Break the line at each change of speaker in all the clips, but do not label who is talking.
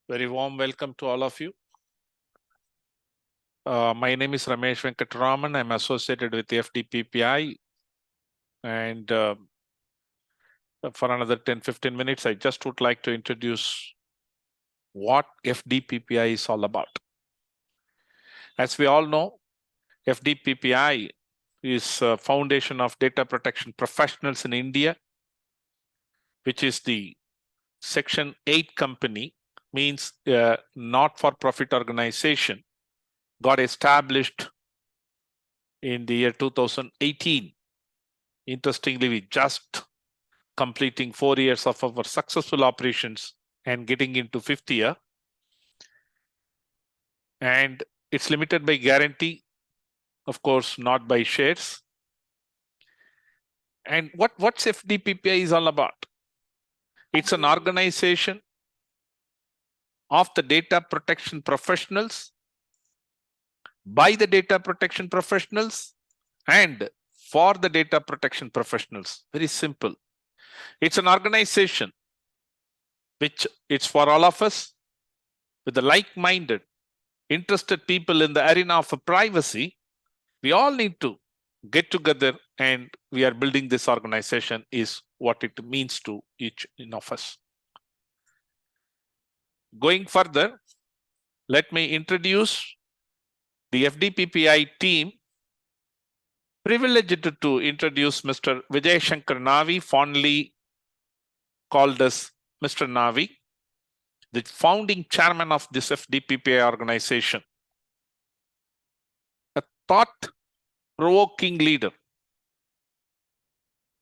Very warm welcome to all of you. My name is Ramesh Venkataraman. I'm associated with the FDPPI. And for another 10-15 minutes, I just would like to introduce what FDPPI is all about. As we all know, FDPPI is a foundation of data protection professionals in India, which is the Section 8 company, means a not-for-profit organization, got established in the year 2018. Interestingly, we just completing 4 years of our successful operations and getting into 5th year. And it's limited by guarantee, of course, not by shares. And what's FDPPI is all about? It's an organization of the data protection professionals, by the data protection professionals, and for the data protection professionals. Very simple. It's an organization which it's for all of us with the like-minded, interested people in the arena of privacy. We all need to get together, and we are building this organization is what it means to each of us. Going further, let me introduce the FDPPI team. Privileged to introduce Mr. Vijay Shankar Navi, fondly called as Mr. Navi, the founding chairman of this FDPPI organization. A thought-provoking leader.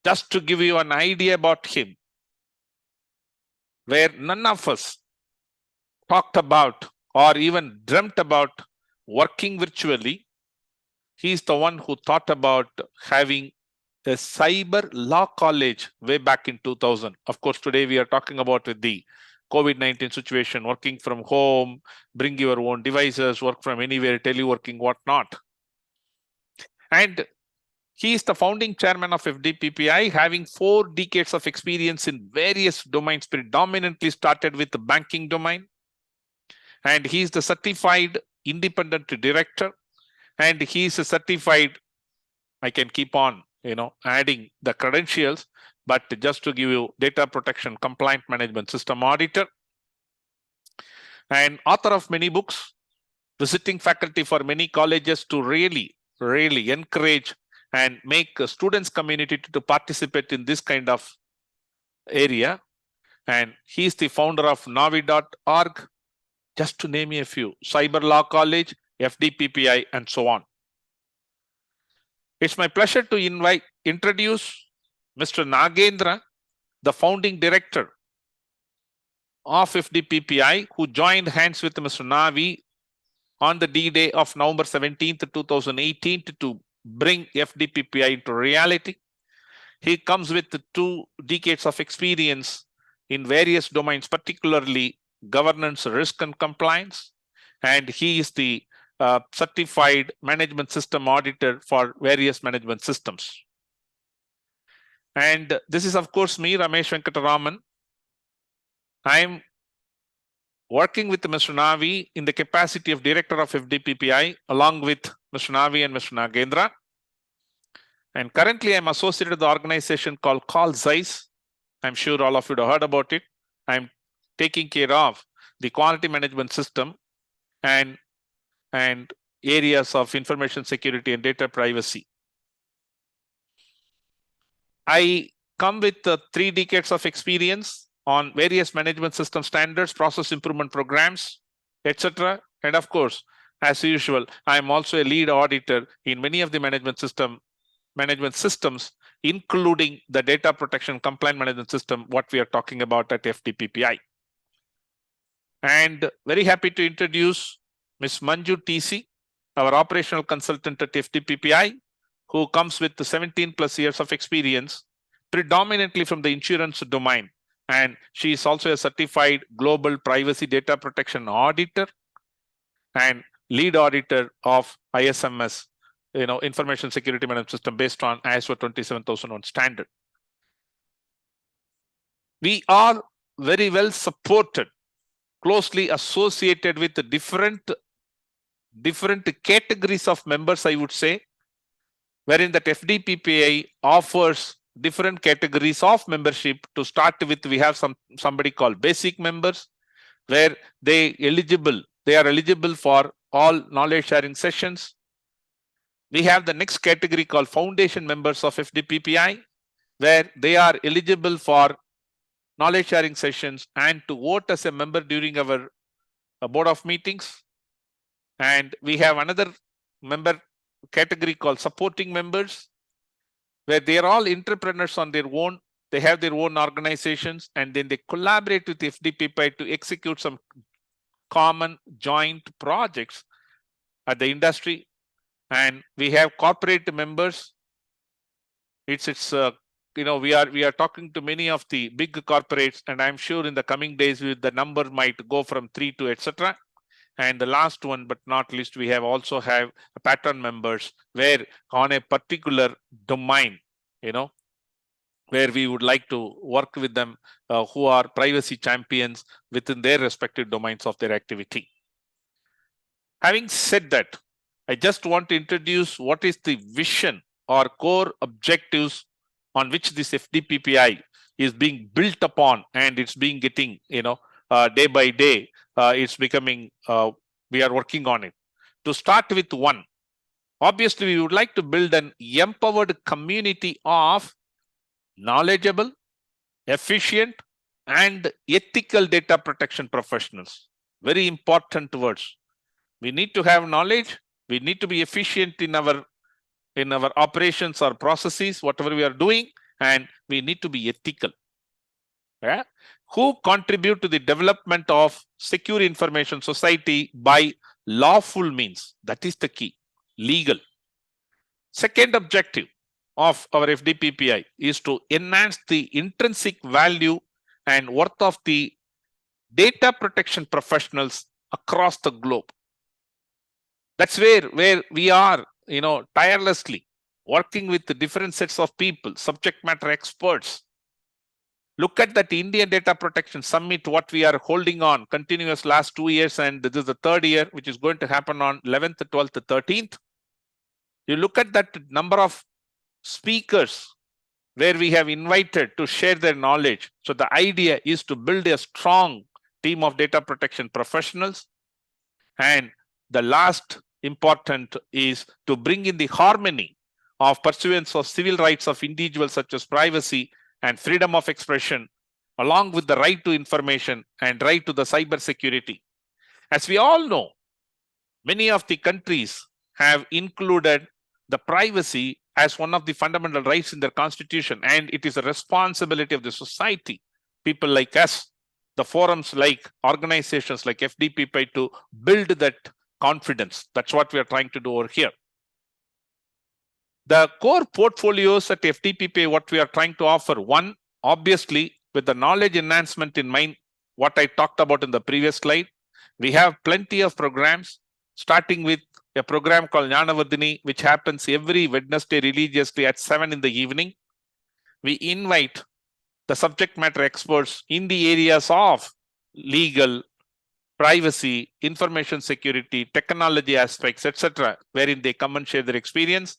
Just to give you an idea about him, where none of us talked about or even dreamt about working virtually, he is the one who thought about having a cyber law college way back in 2000. Of course, today we are talking about with the COVID-19 situation, working from home, bring your own devices, work from anywhere, teleworking, whatnot. And he is the founding chairman of FDPPI, having 4 decades of experience in various domains, predominantly started with the banking domain. And he is the certified independent director. And he is a certified, I can keep on, adding the credentials, but just to give you data protection compliant management system auditor, and author of many books, visiting faculty for many colleges to really encourage and make a students community to participate in this kind of area. And he is the founder of navi.org, just to name a few, Cyber Law College, FDPPI, and so on. It's my pleasure to introduce Mr. Nagendra, the founding director of FDPPI, who joined hands with Mr. Navi on the D-Day of November 17th, 2018 to bring FDPPI into reality. He comes with 2 decades of experience in various domains, particularly governance, risk, and compliance. And he is the certified management system auditor for various management systems. And this is, of course, me, Ramesh Venkataraman. I'm working with Mr. Navi in the capacity of director of FDPPI, along with Mr. Navi and Mr. Nagendra. And currently, I'm associated with the organization called Call Zeiss. I'm sure all of you have heard about it. I'm taking care of the quality management system and areas of information security and data privacy. I come with 3 decades of experience on various management system standards, process improvement programs, etc. And of course, as usual, I am also a lead auditor in many of the management systems, including the data protection compliant management system, what we are talking about at FDPPI. And very happy to introduce Ms. Manju TC, our operational consultant at FDPPI, who comes with 17 plus years of experience, predominantly from the insurance domain. And she is also a certified global privacy data protection auditor and lead auditor of ISMS, information security management system based on ISO 27001 standard. We are very well supported closely associated with the different categories of members, I would say, wherein that FDPPI offers different categories of membership. To start with, we have somebody called basic members, where they are eligible for all knowledge sharing sessions. We have the next category called foundation members of FDPPI, where they are eligible for knowledge sharing sessions and to vote as a member during our board of meetings. And we have another member category called supporting members, where they are all entrepreneurs on their own. They have their own organizations, and then they collaborate with FDPPI to execute some common joint projects at the industry. And we have corporate members. We are talking to many of the big corporates, and I'm sure in the coming days the number might go from 3 to etc. And the last one, but not least, we also have pattern members, where on a particular domain, where we would like to work with them, who are privacy champions within their respective domains of their activity. Having said that, I just want to introduce what is the vision or core objectives on which this FDPPI is being built upon, and it's being getting, day by day, it's becoming, we are working on it. To start with one, obviously, we would like to build an empowered community of knowledgeable, efficient, and ethical data protection professionals. Very important words. We need to have knowledge. We need to be efficient in our operations or processes, whatever we are doing, and we need to be ethical. Yeah? Who contribute to the development of secure information society by lawful means. That is the key. Legal. Second objective of our FDPPI is to enhance the intrinsic value and worth of the data protection professionals across the globe. That's where we are, tirelessly working with the different sets of people, subject matter experts. Look at that Indian Data Protection Summit, what we are holding on continuous last 2 years, and this is the third year, which is going to happen on 11th, 12th, 13th. You look at that number of speakers where we have invited to share their knowledge. So the idea is to build a strong team of data protection professionals. And the last important is to bring in the harmony of pursuance of civil rights of individuals, such as privacy and freedom of expression, along with the right to information and right to the cyber security. As we all know, many of the countries have included the privacy as one of the fundamental rights in their constitution, and it is a responsibility of the society, people like us, the forums like organizations like FDPPI, to build that confidence. That's what we are trying to do over here. The core portfolios at FDPPI, what we are trying to offer, one, obviously, with the knowledge enhancement in mind, what I talked about in the previous slide, we have plenty of programs, starting with a program called Jnanavardhini, which happens every Wednesday religiously at 7 in the evening. We invite the subject matter experts in the areas of legal, privacy, information security, technology aspects, etc., wherein they come and share their experience.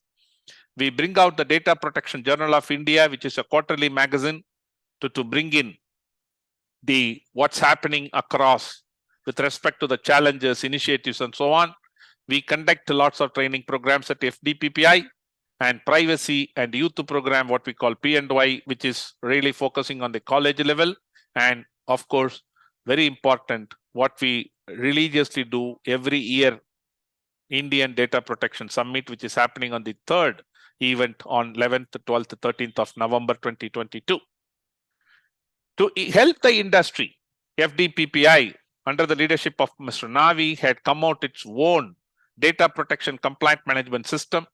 We bring out the Data Protection Journal of India, which is a quarterly magazine, to bring in the what's happening across with respect to the challenges, initiatives, and so on. We conduct lots of training programs at FDPPI, and privacy and youth program, what we call P&Y, which is really focusing on the college level. And of course, very important, what we religiously do every year, Indian Data Protection Summit, which is happening on the third event on 11th, 12th, 13th of November 2022. To help the industry, FDPPI, under the leadership of Mr. Navi, had come out its own data protection compliant management system,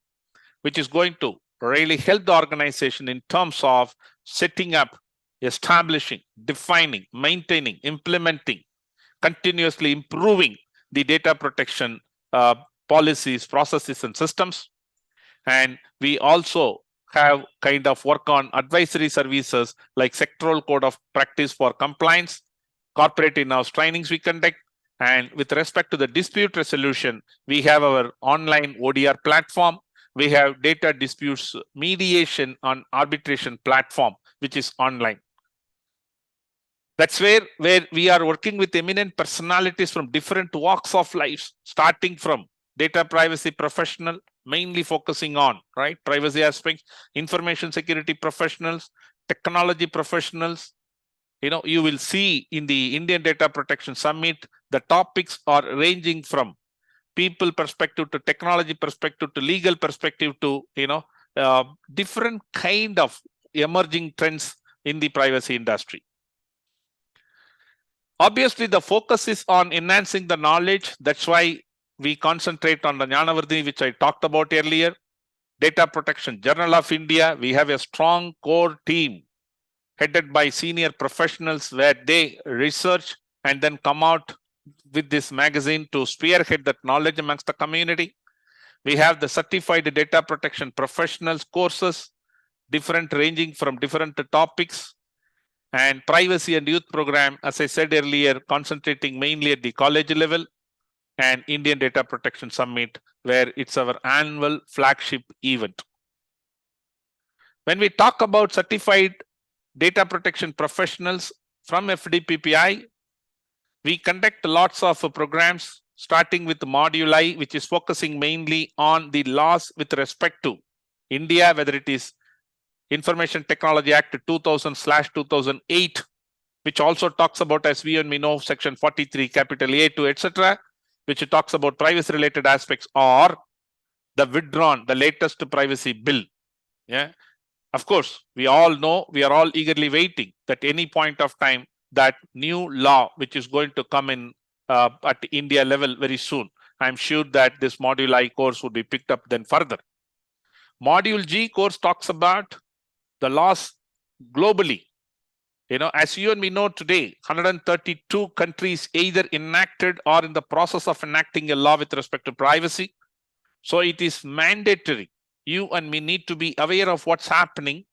which is going to really help the organization in terms of setting up, establishing, defining, maintaining, implementing, continuously improving the data protection policies, processes, and systems. And we also have kind of work on advisory services like sectoral code of practice for compliance, corporate in-house trainings we conduct. And with respect to the dispute resolution, we have our online ODR platform. We have data disputes mediation on arbitration platform, which is online. That's where we are working with eminent personalities from different walks of life, starting from data privacy professional, mainly focusing on privacy aspects, information security professionals, technology professionals. You will see in the Indian Data Protection Summit, the topics are ranging from people perspective to technology perspective to legal perspective to different kind of emerging trends in the privacy industry. Obviously, the focus is on enhancing the knowledge. That's why we concentrate on the Jnanavardhini, which I talked about earlier. Data Protection Journal of India, we have a strong core team headed by senior professionals where they research and then come out with this magazine to spearhead that knowledge amongst the community. We have the certified data protection professionals courses, different ranging from different topics, and privacy and youth program, as I said earlier, concentrating mainly at the college level, and Indian Data Protection Summit, where it's our annual flagship event. When we talk about certified data protection professionals from FDPPI, we conduct lots of programs, starting with Module I, which is focusing mainly on the laws with respect to India, whether it is Information Technology Act 2000/2008, which also talks about, as we know, Section 43, capital A2, etc., which talks about privacy related aspects, or the withdrawn, the latest privacy bill. Yeah. Of course, we all know, we are all eagerly waiting that any point of time that new law, which is going to come in at India level very soon, I'm sure that this Module I course would be picked up then further. Module G course talks about the laws globally. As you and me know today, 132 countries either enacted or in the process of enacting a law with respect to privacy. So it is mandatory. You and me need to be aware of what's happening,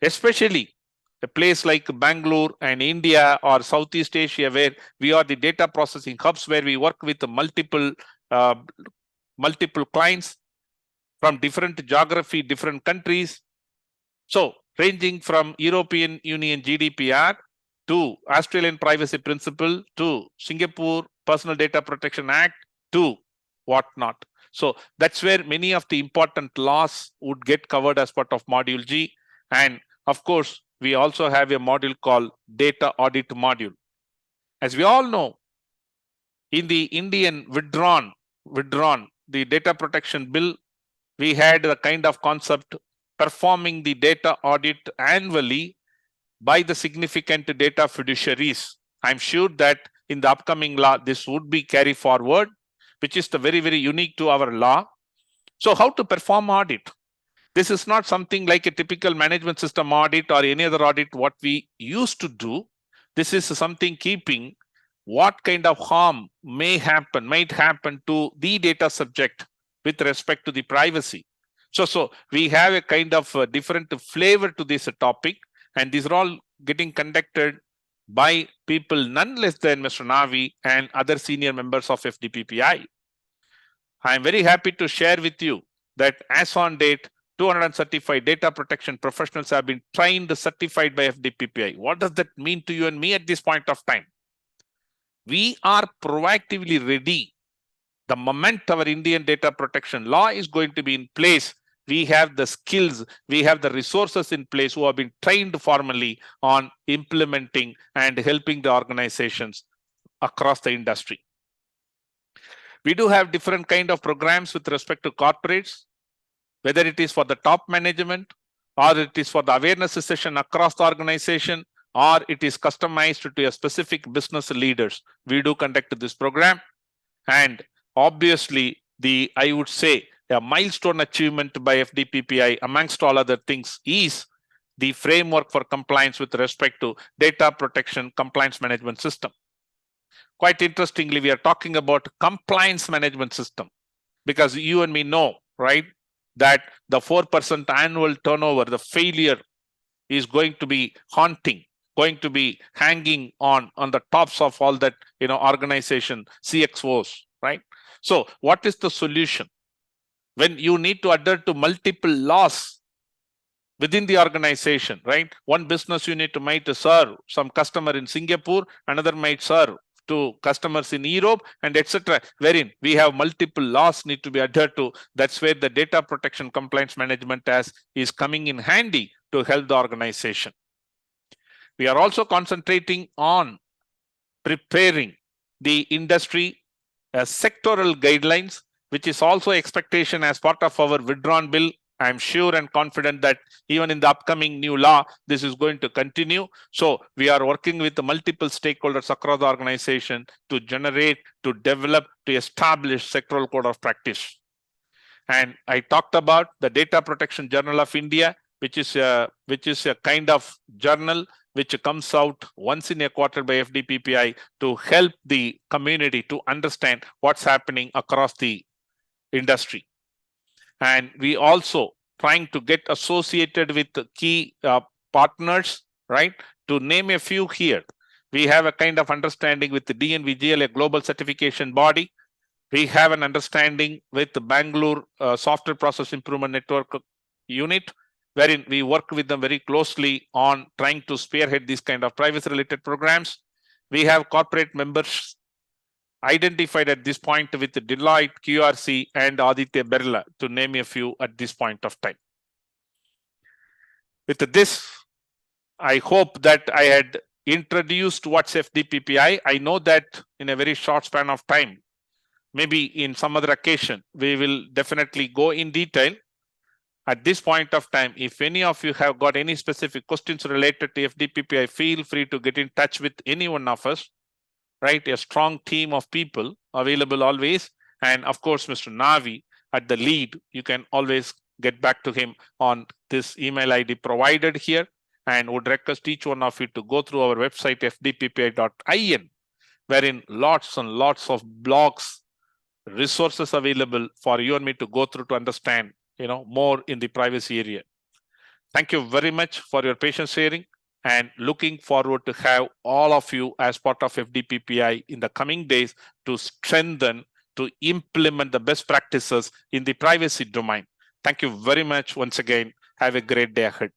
especially a place like Bangalore and India or Southeast Asia, where we are the data processing hubs, where we work with multiple clients from different geography, different countries. So ranging from European Union GDPR to Australian Privacy Principle to Singapore Personal Data Protection Act to whatnot. So that's where many of the important laws would get covered as part of Module G. And of course, we also have a module called Data Audit Module. As we all know, in the Indian withdrawn, the data protection bill, we had the kind of concept performing the data audit annually by the significant data fiduciaries. I'm sure that in the upcoming law, this would be carried forward, which is the very, very unique to our law. So how to perform audit? This is not something like a typical management system audit or any other audit what we used to do. This is something keeping what kind of harm might happen to the data subject with respect to the privacy. So we have a kind of a different flavor to this topic, and these are all getting conducted by people none less than Mr. Navi and other senior members of FDPPI. I am very happy to share with you that as on date, 235 data protection professionals have been trained, certified by FDPPI. What does that mean to you and me at this point of time? We are proactively ready. The moment our Indian data protection law is going to be in place, we have the skills, we have the resources in place who have been trained formally on implementing and helping the organizations across the industry. We do have different kind of programs with respect to corporates, whether it is for the top management or it is for the awareness session across the organization, or it is customized to a specific business leaders. We do conduct this program, and obviously I would say a milestone achievement by FDPPI amongst all other things is the framework for compliance with respect to data protection compliance management system. Quite interestingly, we are talking about compliance management system because you and me know, right, that the 4% annual turnover, the failure is going to be haunting going to be hanging on the tops of all that, organization CXOs, right? So what is the solution when you need to adhere to multiple laws within the organization, right? One business unit might serve some customer in Singapore, another might serve to customers in Europe, and etc., wherein we have multiple laws need to be adhered to. That's where the data protection compliance management is coming in handy to help the organization. We are also concentrating on preparing the industry sectoral guidelines, which is also expectation as part of our withdrawn bill. I'm sure and confident that even in the upcoming new law, this is going to continue. So we are working with the multiple stakeholders across the organization to generate, to develop, to establish sectoral code of practice. And I talked about the Data Protection Journal of India, which is a kind of journal which comes out once in a quarter by FDPPI to help the community to understand what's happening across the industry. And we also trying to get associated with key partners, right? To name a few here, we have a kind of understanding with the DNVGL, a global certification body. We have an understanding with the Bangalore Software Process Improvement Network unit, wherein we work with them very closely on trying to spearhead these kind of privacy-related programs. We have corporate members identified at this point with Deloitte, QRC, and Aditya Birla, to name a few at this point of time. With this, I hope that I had introduced what's FDPPI. I know that in a very short span of time, maybe in some other occasion, we will definitely go in detail. At this point of time, if any of you have got any specific questions related to FDPPI, feel free to get in touch with any one of us, right? A strong team of people available always. And of course, Mr. Navi at the lead, you can always get back to him on this email ID provided here, and would request each one of you to go through our website, fdppi.in, wherein lots and lots of blogs, resources available for you and me to go through to understand, more in the privacy area. Thank you very much for your patience sharing, and looking forward to have all of you as part of FDPPI in the coming days to strengthen, to implement the best practices in the privacy domain. Thank you very much once again. Have a great day ahead.